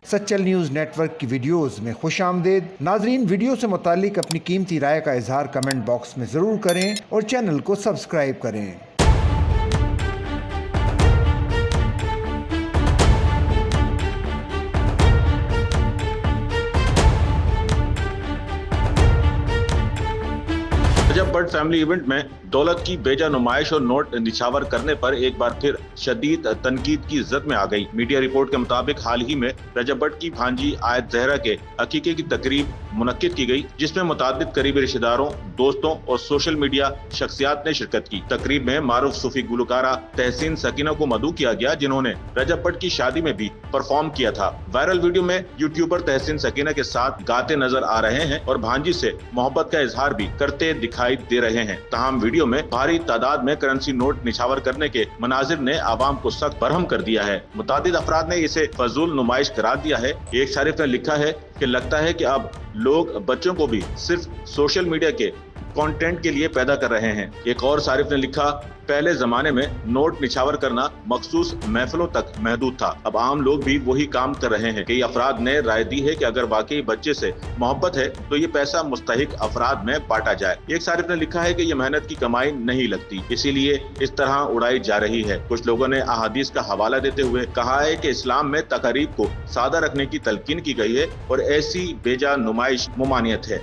Sachal news network की videos में खुश आमदेद। नाजरीन, वीडियो से मुतालिक अपनी कीमती राय का इजहार कमेंट बॉक्स में ज़रूर करें और चैनल को सब्सक्राइब करें। रजब बट फैमिली इवेंट में दौलत की बेजा नुमाइश और नोट निछावर करने पर एक बार फिर शदीद तनकीद की जद में आ गई। मीडिया रिपोर्ट के मुताबिक हाल ही में रजब बट की भांजी आयत जहरा के अकीके की तकरीब मुनक्किद की गई, जिसमें मुतादिद करीबी रिश्तेदारों, दोस्तों और सोशल मीडिया शख्सियात ने शिरकत की। तकरीब में मारूफ सूफी गुलकारा तहसीन सकीना को मदऊ किया गया, जिन्होंने रजब बट की शादी में भी परफॉर्म किया था। वायरल वीडियो में यूट्यूबर तहसीन सकीना के साथ गाते नजर आ रहे हैं और भांजी से मोहब्बत का इजहार भी करते दिखाई दे रहे हैं। तमाम वीडियो में भारी तादाद में करेंसी नोट निछावर करने के मनाजिर ने आवाम को सख्त बरहम कर दिया है। मुतादिद अफराद ने इसे फजूल नुमाइश करार दिया है। एक शारिफ ने लिखा है कि लगता है कि अब लोग बच्चों को भी सिर्फ सोशल मीडिया के कंटेंट के लिए पैदा कर रहे हैं। एक और सारिफ ने लिखा, पहले जमाने में नोट निछावर करना मखसूस महफिलों तक महदूद था, अब आम लोग भी वही काम कर रहे हैं। कई अफराद ने राय दी है कि अगर वाकई बच्चे से मोहब्बत है तो ये पैसा मुस्तहिक अफराद में बांटा जाए। एक सारिफ ने लिखा है कि ये मेहनत की कमाई नहीं लगती, इसीलिए इस तरह उड़ाई जा रही है। कुछ लोगों ने अहादीस का हवाला देते हुए कहा है कि इस्लाम में तकरीब को सादा रखने की तलकीन की गई है और ऐसी बेजा नुमाइश मुमानियत है।